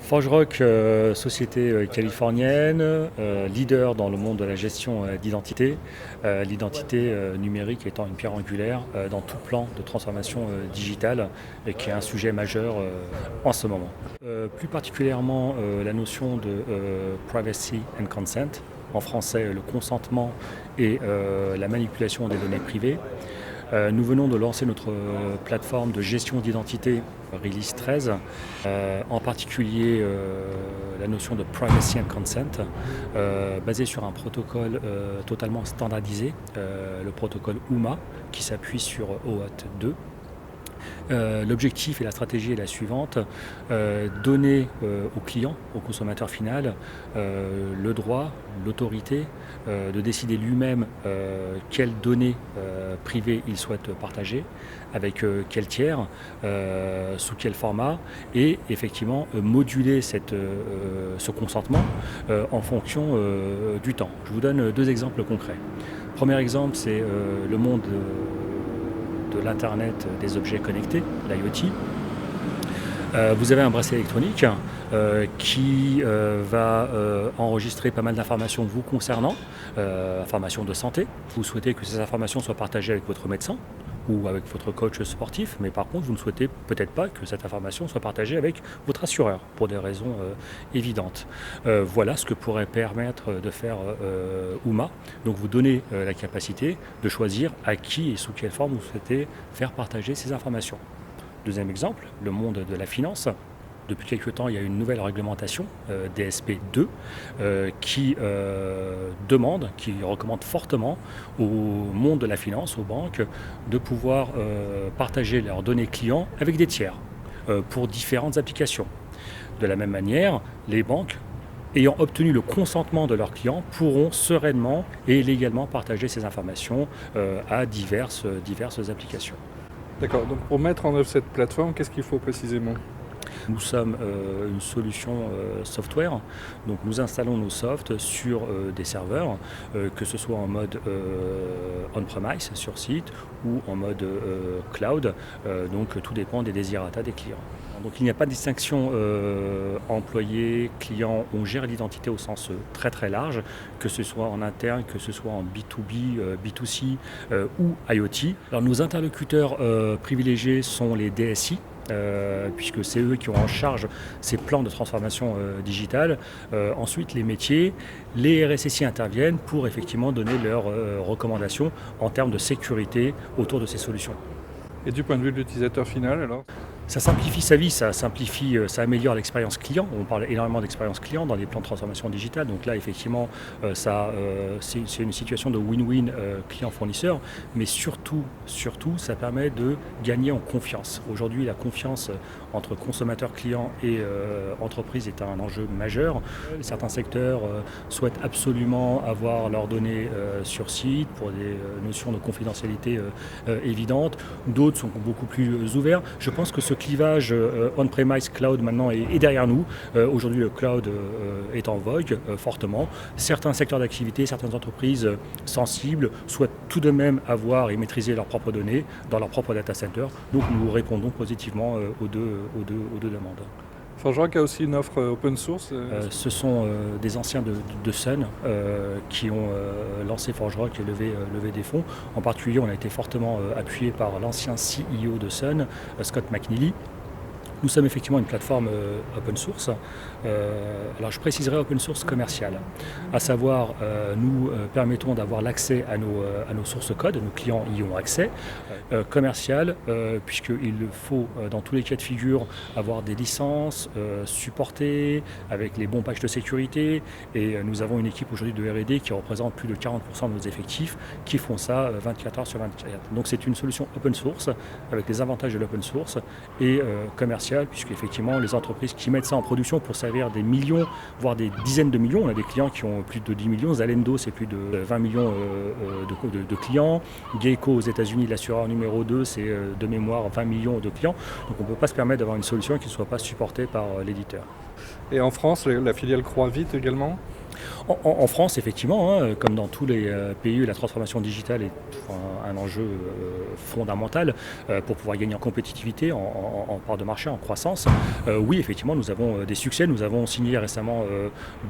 ForgeRock, société californienne, leader dans le monde de la gestion d'identité, l'identité numérique étant une pierre angulaire dans tout plan de transformation digitale et qui est un sujet majeur en ce moment. Plus particulièrement la notion de privacy and consent, en français le consentement et la manipulation des données privées. Nous venons de lancer notre plateforme de gestion d'identité Release 13, en particulier la notion de Privacy and Consent, basée sur un protocole totalement standardisé, le protocole UMA, qui s'appuie sur OAuth 2. L'objectif et la stratégie est la suivante, donner au client, au consommateur final, le droit, l'autorité de décider lui-même quelles données privées il souhaite partager, avec quel tiers, sous quel format, et effectivement moduler ce consentement en fonction du temps. Je vous donne deux exemples concrets. Premier exemple, c'est le monde de l'Internet des objets connectés, l'IoT. Vous avez un bracelet électronique qui va enregistrer pas mal d'informations vous concernant, informations de santé. Vous souhaitez que ces informations soient partagées avec votre médecin ou avec votre coach sportif, mais par contre vous ne souhaitez peut-être pas que cette information soit partagée avec votre assureur pour des raisons évidentes. Voilà ce que pourrait permettre de faire UMA. Donc vous donnez la capacité de choisir à qui et sous quelle forme vous souhaitez faire partager ces informations. Deuxième exemple, le monde de la finance. Depuis quelques temps, il y a une nouvelle réglementation, DSP2, qui demande, qui recommande fortement au monde de la finance, aux banques, de pouvoir partager leurs données clients avec des tiers pour différentes applications. De la même manière, les banques, ayant obtenu le consentement de leurs clients, pourront sereinement et légalement partager ces informations à diverses applications. D'accord, donc pour mettre en œuvre cette plateforme, qu'est-ce qu'il faut précisément ? Nous sommes une solution software, donc nous installons nos softs sur des serveurs, que ce soit en mode on-premise sur site ou en mode cloud, donc tout dépend des desiderata des clients. Donc il n'y a pas de distinction employé, client, on gère l'identité au sens très très large, que ce soit en interne, que ce soit en B2B, B2C ou IoT. Alors nos interlocuteurs privilégiés sont les DSI, puisque c'est eux qui ont en charge ces plans de transformation digitale. Ensuite, les métiers, les RSSI interviennent pour effectivement donner leurs recommandations en termes de sécurité autour de ces solutions. Et du point de vue de l'utilisateur final alors ? Ça simplifie sa vie, ça améliore l'expérience client. On parle énormément d'expérience client dans les plans de transformation digitale. Donc là, effectivement, c'est une situation de win-win client-fournisseur. Mais surtout, ça permet de gagner en confiance. Aujourd'hui, la confiance entre consommateurs, clients et entreprises est un enjeu majeur. Certains secteurs souhaitent absolument avoir leurs données sur site pour des notions de confidentialité évidentes. D'autres sont beaucoup plus ouverts. Je pense que ce clivage on-premise cloud maintenant est derrière nous. Aujourd'hui, le cloud est en vogue fortement. Certains secteurs d'activité, certaines entreprises sensibles souhaitent tout de même avoir et maîtriser leurs propres données dans leur propre data center. Donc nous répondons positivement aux deux demandes. ForgeRock a aussi une offre open source. Ce sont des anciens de Sun qui ont lancé ForgeRock et levé des fonds. En particulier, on a été fortement appuyé par l'ancien CEO de Sun, Scott McNealy. Nous sommes effectivement une plateforme open source. Alors je préciserai open source commercial, à savoir nous permettons d'avoir l'accès à nos sources code, nos clients y ont accès. Commercial, puisqu'il faut dans tous les cas de figure avoir des licences supportées avec les bons patchs de sécurité, et nous avons une équipe aujourd'hui de R&D qui représente plus de 40% de nos effectifs qui font ça 24 heures sur 24. Donc c'est une solution open source avec les avantages de l'open source et commercial, puisque effectivement les entreprises qui mettent ça en production pour servir des millions, voire des dizaines de millions, on a des clients qui ont plus de 10 millions, Zalendo c'est plus de 20 millions de clients, Geico aux États-Unis, l'assureur numéro 2, c'est de mémoire 20 millions de clients, donc on ne peut pas se permettre d'avoir une solution qui ne soit pas supportée par l'éditeur. Et en France, la filiale croît vite également ? En France, effectivement, hein, comme dans tous les pays, la transformation digitale est un enjeu fondamental pour pouvoir gagner en compétitivité, en part de marché, en croissance. Oui, effectivement, nous avons des succès. Nous avons signé récemment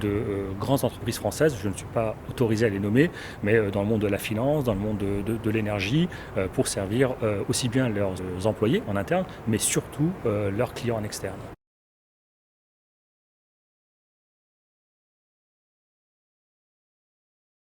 de grandes entreprises françaises. Je ne suis pas autorisé à les nommer, mais dans le monde de la finance, dans le monde de l'énergie, pour servir aussi bien leurs employés en interne, mais surtout leurs clients en externe.